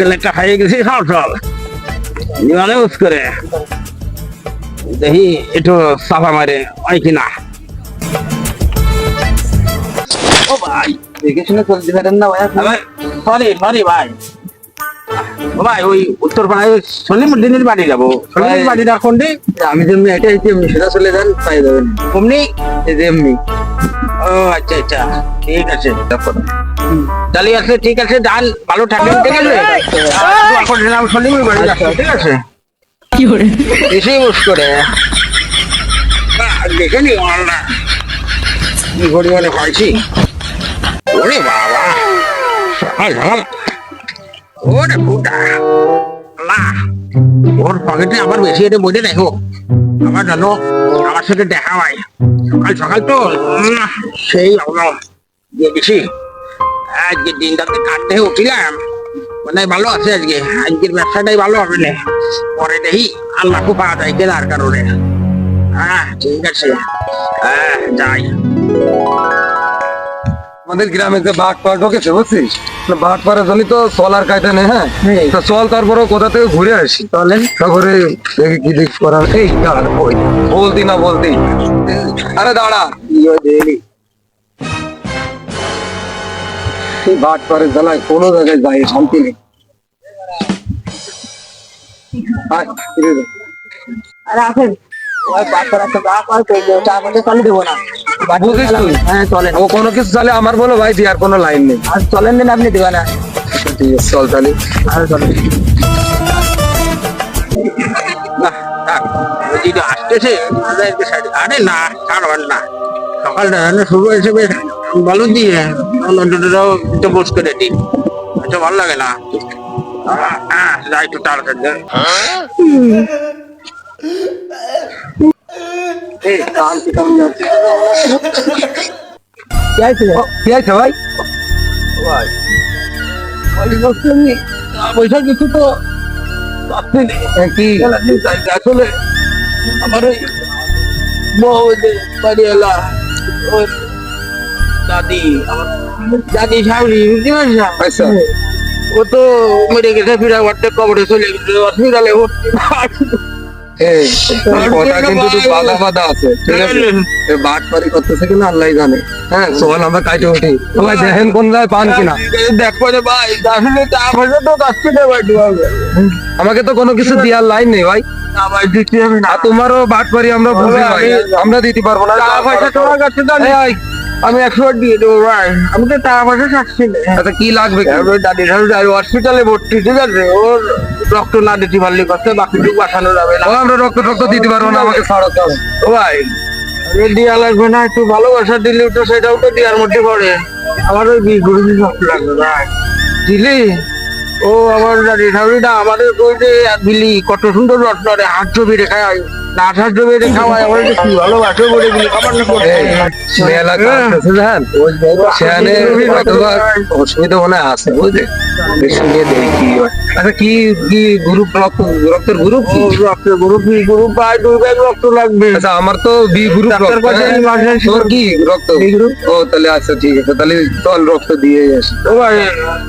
মক্কেলেরটা খাইয়ে গেছি সব সব জীবনে উস করে দেখি একটু সাফা মারে হয় কিনা। ও ভাই দেখে শুনে চলতে পারেন না ভাই আপনি? সরি সরি ভাই। ও ভাই ওই উত্তরপাড়ায় সলিমুদ্দিনের বাড়ি যাবো। সলিমের বাড়িটা কোনটি? আমি যেমনি এটা সেটা চলে যান পাই যাবেন অমনি? এই যে এমনি ও আচ্ছা আচ্ছা ঠিক আছে তাহলে আছে ঠিক আছে যান ভালো থাকবেন ঠিক আছে। এখন নাম সলিমের বাড়ি যাচ্ছি ঠিক আছে। কি করে এসেই বস করে দেখে নি না কি পরিমাণে পাইছি। ওরে বাবা সকাল সকাল ওরে ফুটা আল্লাহ ওর পকেটে আবার বেশি এটা বইতে দেখো আমার জানো আমার সাথে দেখা হয় সকাল সকাল তো সেই দিয়ে বেশি আজকে দিনটাতে কাটতে উঠলাম মানে ভালো আছে আজকে আজকের ব্যবসাটাই ভালো হবে না পরে দেখি আল্লাহ খুব পাওয়া যায় কেনার কারণে। হ্যাঁ ঠিক আছে হ্যাঁ যাই। আমাদের গ্রামে যে বাঘ পাড় ঢোকেছে বুঝছিস, বাঘ পাড়ার জন্য তো চলার কায়দা নেই। হ্যাঁ তো চল তারপরে কোথা থেকে ঘুরে আসি চলেন তারপরে দেখি কি দিক করার। এই দাঁড়া ওই বলতি না বলতি আরে দাঁড়া এই বাঘ পাড়ের জ্বালায় কোনো জায়গায় যাই শান্তি নেই। আয়, ফিরে যা। আরে আসেন ওই বাচ্চারা তো চা পায় তো চা করতে চালু দেবো না। বুঝিস তুই? হ্যাঁ চলেন ও কোনো কিছু চালে আমার বলো ভাই দিয়ার কোনো লাইন নেই। আর চলেন দিন আপনি দেবেন না। ঠিক আছে চল তাহলে। আর চলেন না থাক যদি আসতেছে আরে না কারণ না সকালটা শুরু হয়েছে বেশ ভালো দিয়ে তো বোস করে দিই আচ্ছা ভালো লাগে না। যাই একটু তাড়াতাড়ি এই কাম কি কাম যাচ্ছে কি আছে কি আছে ভাই? ভাই পয়সা কিছু তো পাচ্ছি না। কি আসলে আমার ওই বউ যে বাড়ি এলা ওর দাদি আমার দাদি সাহেব বুঝতে পারছি আচ্ছা ও তো মেরে গেছে ফিরে অর্ধেক কবরে চলে গেছে হসপিটালে এই কথা কিন্তু একটু বাধা বাধা আছে ঠিক আছে। বাট পারি করতেছে কিনা আল্লাহ জানে। হ্যাঁ চল আমরা কাইটে উঠি ভাই দেখেন কোন জায়গায় পান কিনা। দেখো রে ভাই আসলে চা পয়সা তো কাছে দেবো একটু আমাকে তো কোনো কিছু দেওয়ার লাইন নেই ভাই। না ভাই দিচ্ছি আমি না আর তোমারও বাট পারি আমরা বুঝি ভাই, আমরা দিতে পারবো না। চা পয়সা তোমার কাছে দাও আমি 100 দিয়ে দেবো ভাই আমি তো টাকা পয়সা চাচ্ছি না। আচ্ছা কি লাগবে কি? দাদি হসপিটালে ভর্তি ঠিক আছে ওর রক্ত না দিতে পারলে কষ্ট বাকিটুকু বাঁচানো যাবে না। ও আমরা রক্ত টক্ত দিতে পারবো না, আমাকে ছাড়ো চল। ও ভাই দেওয়া লাগবে না একটু ভালোবাসা দিলেও তো সেটাও তো দেওয়ার মধ্যে পড়ে। আমার ওই গুরু শক্ত লাগবে ভাই দিলি ও আমার দাদি ঠাকুরিটা আমাদের ওই যে দিলি কত সুন্দর রত্ন রে হাত ছবি রেখায় না হাত ছবি রেখা হয় আমার কি ভালোবাসো বলে দিলি খাবার না করতে মেলা কাটতেছে জান সেখানে অথবা অসুবিধা মনে আছে বুঝলে শুনিয়ে দেই কি হয়। আচ্ছা কি কি গ্রুপ রক্তের গ্রুপ কি? রক্তের গ্রুপ বি গ্রুপ ভাই 2 ব্যাগ রক্ত লাগবে। আচ্ছা আমার তো বি গ্রুপ রক্ত। তোর কি রক্ত? ও তাহলে আচ্ছা ঠিক আছে তাহলে চল রক্ত দিয়ে আসি। ও ভাই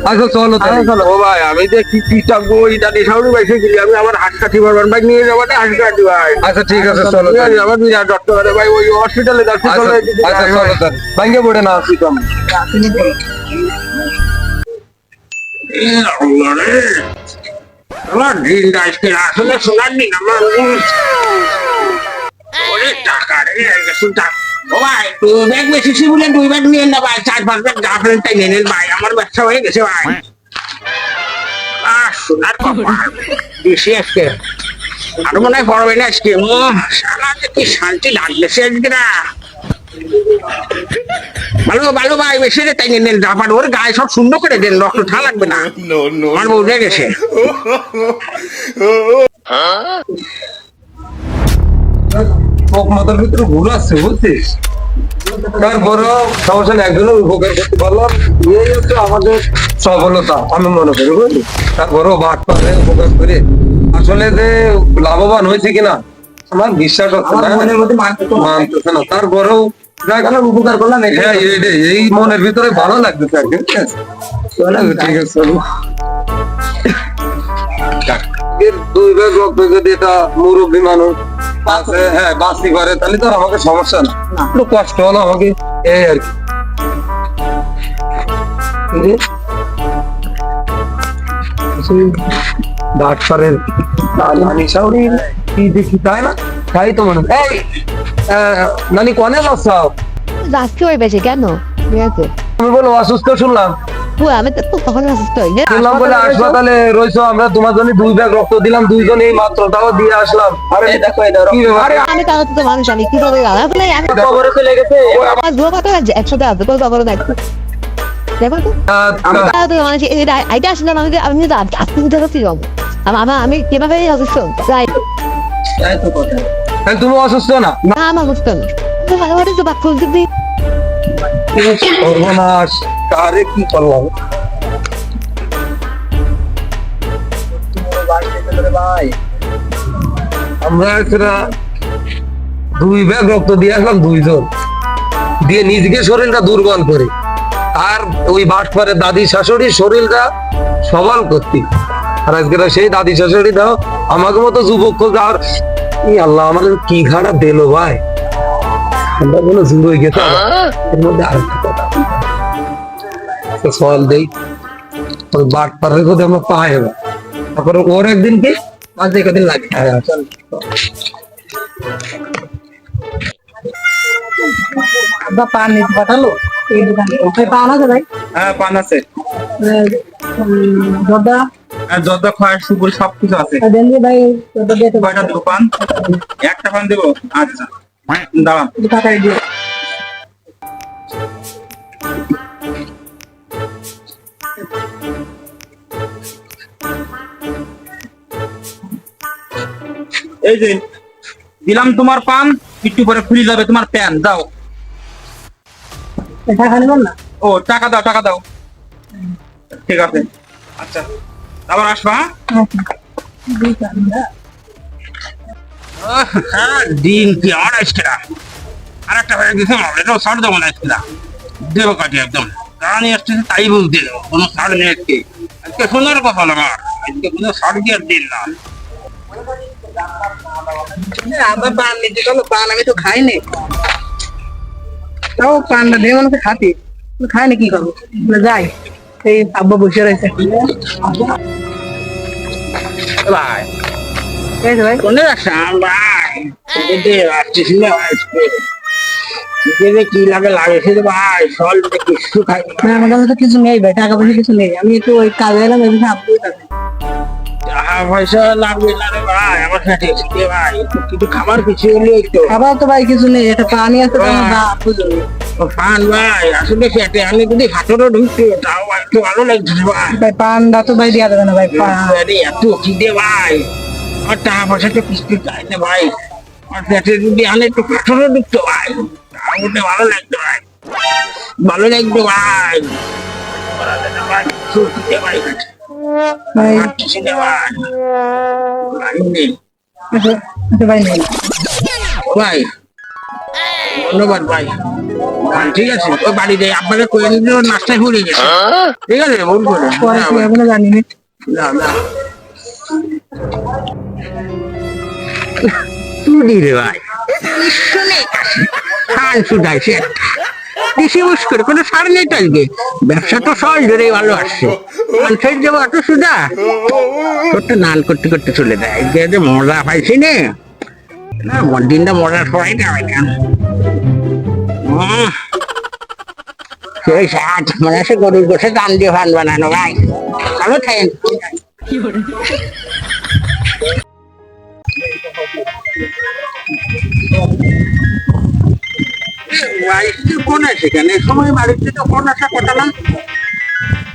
আচ্ছা চলো তাহলে। ও ভাই আমি যে কি চিন্তা করি দাদি সাউরি বাইসে গেলি আমি আমার হাত কাঠি বারবার বাইক নিয়ে যাবো না হাত কাঠি ভাই। আচ্ছা ঠিক আছে চলো আমার বিরাট রক্ত করে ভাই ওই হসপিটালে যাচ্ছি চলো আচ্ছা চলো তাহলে ভাঙ্গে পড়ে না আসি কম। আমার দিনটা আজকে আসলে শোনার দিন আমার অনেক টাকা রে ও ভাই 2 ব্যাগ বেশি বলে 2 ব্যাগ নিয়ে না ভাই 4-5 ব্যাগ গার্লফ্রেন্ড টাই নেন ভাই আমার ব্যবসা হয়ে গেছে ভাই। শোনার কথা বেশি আজকে আরো মনে হয় পড়বে না আজকে সারা কি শান্তি লাগতেছে আজকে না ভালো ভালো ভাই বেশি রে তাই নেন জাপান ওর গায়ে সব সুন্দর করে দেন রক্ত ঠা লাগবে না আমার বুঝে গেছে। চোখ মাথার ভিতরে ভুল আছে বুঝছিস, তারপরে সমস্যা নেই একজনের উপকার করতে পারলাম এই হচ্ছে আমাদের সফলতা আমি মনে করি বুঝলি। তারপরেও বাদ পারে উপকার করে আসলে যে লাভবান হয়েছে কিনা আমার বিশ্বাস হচ্ছে না, মানতেছে না। তারপরেও উপকার করলাম হ্যাঁ এই মনের ভিতরে ভালো লাগতেছে আর কি। ঠিক আছে ঠিক আছে। এর 2 ভাগ রক্ত যদি এটা মুরব্বী মানুষ আছে, হ্যাঁ বাঁচতে পারে, তাহলে তো আর আমাকে সমস্যা না। একটু কষ্ট হলো আমাকে, এই আর কি। ডাক্তারের কি দেখি তাই না, তাই তো মনে হয়। এই নানি কনে যাচ্ছ? যাচ্ছি ওই বেশি কেন ঠিক আছে আমি বলো অসুস্থ শুনলাম, আমি তো তখন অসুস্থ হই শুনলাম বলে হাসপাতালে রয়েছো। আমরা তোমার জন্য 2 ব্যাগ রক্ত দিলাম, 2 জনে এই মাত্রটাও দিয়ে আসলাম। আরে দেখো কি ব্যাপার? আমি তাহলে তো মানুষ আমি কি করে আসলে আমি খবরে চলে গেছে আমার দুটো কথা একসাথে আছে কোনো খবর নাই দেখো তো তো মানুষ আইটা আসলাম আমি আমি তো আজকে বুঝতে পারছি আমি কিভাবে অসুস্থ তাই তো কথা। তাহলে তুমি অসুস্থ না? না আমার বুঝতে না তো ভালো করে তো বাক ফুলতে দিই সর্বনাশ, কারে কি করলাম? আমরা একটা 2 ব্যাগ রক্ত দিয়ে আসলাম, 2 জন দিয়ে নিজেকে শরীরটা দুর্বল করে, আর ওই বাটপারে দাদি শাশুড়ির শরীরটা সবল করতে। আর আজকে সেই দাদি শাশুড়ি দাও আমাকে মতো যুবক খোঁজ। আর আল্লাহ আমাদের কি খারাপ দিল ভাই, আমরা কোনো জুড়ে হয়ে গেছে। এর মধ্যে আরেকটা কথা সওয়াল দেই, ওই বাটপারের কথা আমরা পাই এবার, তারপরে ওর একদিন কি আজ একদিন লাগে। পান নিতে পাঠালো এই দোকানে পান আছে ভাই? হ্যাঁ পান আছে, জর্দা জর্দা খয়ের সুপুরি সবকিছু আছে। দেন দি ভাই জর্দা দিয়ে কয়টা দেবো পান? একটা পান দেবো। আচ্ছা দাঁড়ান, টাকাই দিয়ে এই যে দিলাম তোমার পান, একটু পরে খুলে যাবে তোমার প্যান। দাও। টাকা নেবেন না? ও টাকা দাও, টাকা দাও। ঠিক আছে, আচ্ছা আবার আসবা। হ্যাঁ দিন কি 28 টাকা, আর একটা হয়ে গেছে এটাও ছাড় দেবো না আজকে, দেবো কাটি একদম যা নিয়ে আসতেছে তাই বলতে দেবো, কোনো ছাড় নেই আজকে। আজকে শোনার কথা না আমার, আজকে কোনো ছাড় দেওয়ার দিন না। আমার পান নিতে গেল, পান আমি তো খাইনি, তাও পানটা দিয়ে মানুষকে খাতি খাইনি, কি করবো যাই। এই আব্বা বসে রয়েছে ভাই ঠিক আছে ভাই। কোনে রাখছাম ভাই, আসতেছি না আজকে কি লাগে লাগেছে রে ভাই, সল কিছু খাই না আমার কাছে তো কিছু নেই ভাই, টাকা পয়সা কিছু নেই, আমি তো ওই কাজে এলাম এসে আব্বুর কাছে। টাকা পয়সা লাগবে না রে ভাই, আমার সাথে এসে ভাই কিছু খাবার কিছু হলে একটু খাবার তো ভাই কিছু নেই, একটা পানি আছে তো আমার আব্বু জন্য। ফান ভাই, আসলে সেটা আমি যদি হাতেরও ঢুকতে তাও একটু ভালো লাগছে ভাই। ভাই পানটা তো ভাই দেওয়া যাবে না ভাই, আরে এত খিদে ভাই, আমার টাকা পয়সা তো কিছু চাই না ভাই, আমার পেটে যদি আনে একটু হাতেরও ঢুকতো ভাই, তাও ওটা ভালো লাগতো ভাই, ভালো লাগতো ভাই। ভাই খুব খিদে ভাই, ভাই খাচ্ছি না ভাই, ভাই নেই আচ্ছা ভাই নেই ভাই, ধন্যবাদ ভাই। ঠিক আছে ওই বাড়িতে আপনাকে করে নিলে নাস্তায় ভুলে গেছে, ঠিক আছে ভুল করে পরে কি হবে না জানি না। না না চুরি রে ভাই, শুনে খান শুধাইছে একটা বেশি বুঝ করে কোনো সার নেই তো আজকে, ব্যবসা তো সহজ ধরে ভালো আসছে, নাল খাই যাবো এত সুদা তোরটা নাল করতে করতে চলে যায়, যে মজা পাইছি নে না, দিনটা মজার সবাই না হয় না। সেই সাত মানে সে গরুর গোসে দাম দিয়ে ফান বানানো ভাই, ভালো থাকেন। বাড়িতে কোন আছে কেন সময়, বাড়িতে তো কোন আসা কথা না।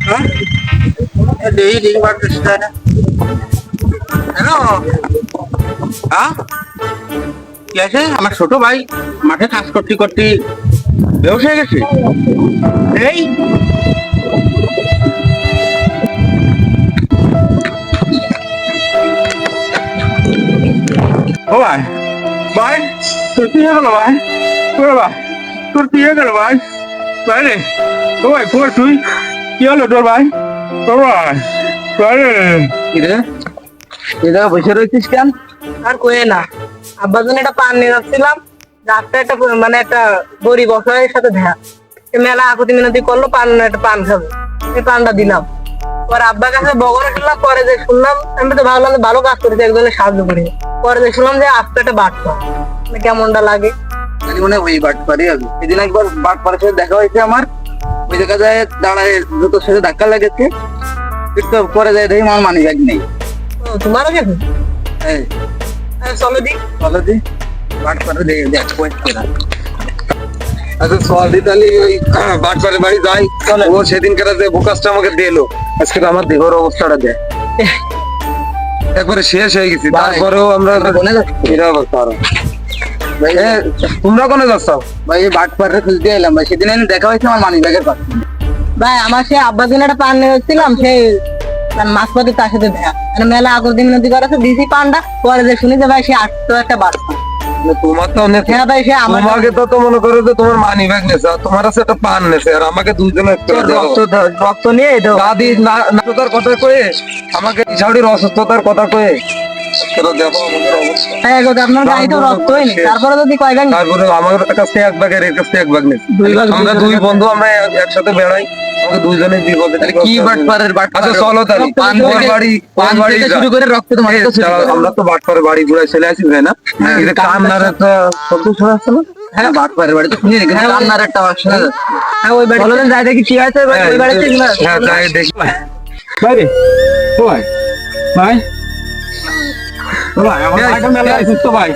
হ্যাঁ এই রিং বাজছে না, হ্যালো হ্যাঁ কি আছে? আমার ছোট ভাই মাঠে কাজ করতে করতে বেউস হয়ে গেছে। এই ও ভাই, ভাই তোর কি হয়ে গেল ভাই? তোর ভাই তোর কি হয়ে গেল ভাই? ভাই রে ও ভাই তোর তুই কি হলো তোর ভাই? তোর ভাই ভাই রে কি রে এই জায়গায় বসে রয়েছিস কেন? আর কয়ে না, আব্বার জন্য একটা পান নিয়ে যাচ্ছিলাম, রাস্তায় একটা মানে একটা গরিব অসহায়ের সাথে দেখা, সে মেলা আকুতি মিনতি করলো একটা পান খাবে, এই পানটা দিলাম। পরে আব্বার কাছে বগরে শুনলাম, পরে যে শুনলাম আমি তো ভাবলাম যে ভালো কাজ করেছে, একজনের সাহায্য করে। পরে যে শুনলাম যে আজকে একটা বাটপা, কেমনটা লাগে। মনে ওই বাট পারি আমি সেদিন একবার বাট পাড়ার সাথে দেখা হয়েছে আমার, ওই জায়গা যায় দাঁড়ায় জুতোর সাথে ধাক্কা লেগেছে, একটু পরে যায় দেখি আমার মানি ব্যাগ নেই। তোমারও গেছে? হ্যাঁ চলো দি। চলো দি বাট পাড়ে দেখ ওয়েট করে। আচ্ছা সোয়াদি তালি ওই বাটপারে বাড়ি যাই, ও সেদিনকার যে বোকাসটা আমাকে দিলো, আজকে তো আমার দেহর অবস্থাটা দেয় একবারে শেষ হয়ে গেছি। তারপরেও আমরা কোনে যাচ্ছি? এরা অবস্থা আরো। ভাই তোমরা কোনে যাচ্ছ? ভাই এই বাট পাড়ে খুঁজতে এলাম ভাই, সেদিন এনে দেখা হয়েছে আমার মানি ব্যাগের পাশে। ভাই আমার সে আব্বার জন্য একটা পান নিয়ে যাচ্ছিলাম, সেই মাঝপথে তার সাথে দেখা, মানে মেলা আকুতি মিনতি করেছে, দিছি পানটা। পরে যে শুনি যে ভাই সে আসতো একটা বাটপা। তোমার তো অনেক, হ্যাঁ ভাই, সে আমার তোমাকে তো মনে করো যে তোমার মানি ব্যাগ নেছে, আর তোমার আছে একটা পান নেছে, আর আমাকে দুইজনে রক্ত নিয়ে দাদি নাতার কথা কয়ে আমাকে শাড়ির অসুস্থতার কথা কয়ে আপনার গাড়ি তো রক্ত হয়নি, তারপরে যদি কয় ব্যাগ তারপরে আমার কাছ থেকে এক ব্যাগের এর কাছ থেকে এক ব্যাগ নেছে। আমরা দুই বন্ধু আমরা একসাথে বেড়াই, আমাকে দুইজনে বিপদে কি বাট পাড়ের বাট আচ্ছা চলো তাহলে পান থেকে- বাড়ি পান বাড়ি থেকে শুরু করে রক্ত তোমার কাছে শুরু করে। আমরা তো বাটপাড়ে বাড়ি ঘুরাই চলে আসি তাই না? এটা কান্নার একটা শব্দ শোনা যাচ্ছে না? হ্যাঁ বাট পাড়ের বাড়ি তো শুনি রেখেছি, রান্নার একটা আওয়াজ শোনা যাচ্ছে। হ্যাঁ ওই বাড়ি যাই দেখি কি হয়েছে ওই বাড়িতে হ্যাঁ তাই দেখি। ভাই রে, ও ভাই, ভাই, ও ভাই, আমার ভাইটা মেলা অসুস্থ ভাই,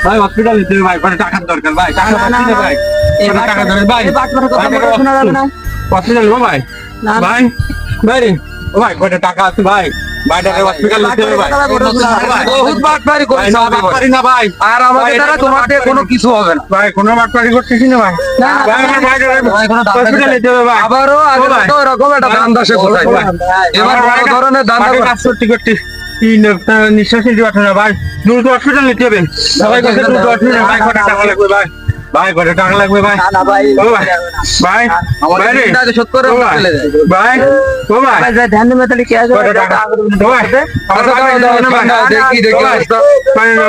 ভাই হসপিটালে যেতে হবে ভাই, কোনো টাকার দরকার ভাই, টাকা পাচ্ছি না ভাই, কোনো টাকা দরকার ভাই, শোনা যাবে না। হসপিটাল ও ভাই, ভাই, ভাই রে, ও ভাই, কত টাকা আছে ভাই, ভাইটাকে হসপিটালে যেতে হবে ভাই, বহুত বাটপাড়ি ভাই, করেছে না আমাদের পারি না ভাই, আর আমাদের দ্বারা তোমার দিয়ে কোনো কিছু হবে না। ভাই কোনো বাটপাড়ি করতেছি না ভাই, ভাই আমার ভাইটাকে হসপিটালে যেতে হবে ভাই, আবারও আগে ভাই। তো ওরকম একটা ধান্দা সে কোথায় ভাই? এবার বড় ধরনের ধান্দা ভাই কাজ করতে করতে নিঃশ্বাস নিতে পারছে না ভাই, দ্রুত হসপিটাল নিতে হবে সবাই কাছে, দ্রুত হসপিটাল ভাই, কত টাকা লাগবে ভাই, ভাই কত টাকা লাগবে ভাই, না ভাই, ও ভাই, ভাই, আমাদের ভাই রে, চিন্তা শোধ করে ও আমরা ভাই, চলে যাই। ভাই, ও ভাই, ভাই ধ্যান দিয়ে তাহলে কি আছে কত টাকা, ও ভাই, আমার আচ্ছা, ভাই দাও, দাও, ভাই, দাও, দেখি, দেখি ও ভাই, অবস্থা। ভাই, ভাই,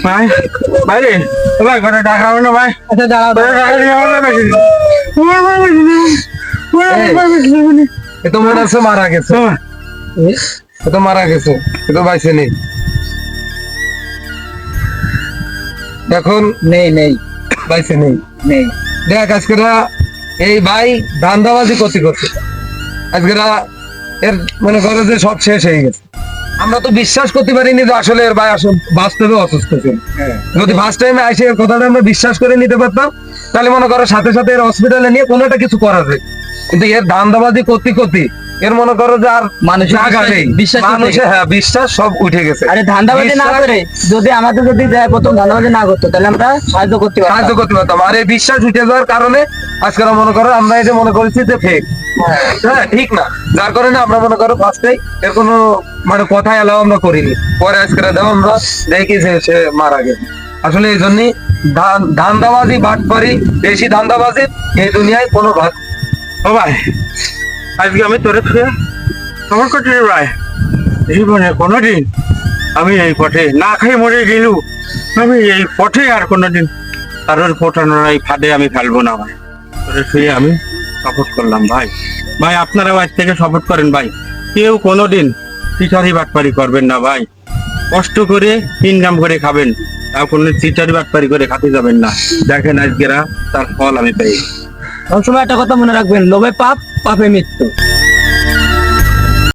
ভাই, ভাই রে, ও ভাই কত টাকা হবে না ভাই, আচ্ছা দাঁড়াও কত টাকা দিয়ে আমার বেশি দিন। ও ভাই, ভাই, বেশি দিন। ও ভাই, ভাই, বেশি দিন। এ তো মনে হচ্ছে মারা গেছে, ও ভাই, এ তো মারা গেছে, এ তো বাইসে নেই। এখন নেই নেই বাইসে নেই। নেই দেখ আজকেরা এই ভাই ধান্দাবাজি করতে করতে আজকেরা এর মনে করো যে সব শেষ হয়ে গেছে। আমরা তো বিশ্বাস করতে পারিনি যে আসলে এর ভাই আসলে বাস্তবে অসুস্থ ছিল। যদি ফার্স্ট টাইমে আসে এর কথাটা আমরা বিশ্বাস করে নিতে পারতাম, তাহলে মনে করো সাথে সাথে এর হসপিটালে নিয়ে কোনো একটা কিছু করা যায়। কিন্তু এর ধান্দাবাজি করতে করতে এর মনে করো যে আর মানুষের জায়গা নেই, বিশ্বাস মানুষের হ্যাঁ বিশ্বাস সব উঠে গেছে। আরে ধান্দাবাজি না করে যদি আমাদের যদি প্রথম ধান্দাবাজি না করতো তাহলে আমরা সাহায্য করতে সাহায্য পারতাম। করতে পারতাম। আর এই বিশ্বাস উঠে যাওয়ার কারণে আজকে মনে করো আমরা এটা মনে করেছি যে ফেক, হ্যাঁ ঠিক না, যার কারণে আমরা মনে করো ফার্স্টে এর কোনো মানে কথা এলাও আমরা করিনি। পরে আজকে দেখো আমরা দেখি যে সে মারা গেছে। আসলে এই জন্যই ধান্দাবাজি বাটপারি বেশি ধান্দাবাজি এই দুনিয়ায় কোনো ভাগ। ও ভাই, আজকে আমি তোরে ফিরে খবর করছি রে ভাই, জীবনে কোনোদিন আমি এই পথে না খাই মরে গেলু, আমি এই পথে আর কোনোদিন কারোর ফোটানোর এই ফাঁদে আমি ফেলবো না ভাই। তোরে শুয়ে আমি সাপোর্ট করলাম ভাই। ভাই আপনারা আজ থেকে সাপোর্ট করেন ভাই, কেউ কোনোদিন চিটারি বাটপারি করবেন না ভাই, কষ্ট করে ইনকাম করে খাবেন, তাও কোনো চিটারি বাটপারি করে খাতে যাবেন না। দেখেন আজকেরা তার ফল আমি পেয়ে। সবসময় একটা কথা মনে রাখবেন, লোভে পাপ, পাপে মৃত্যু।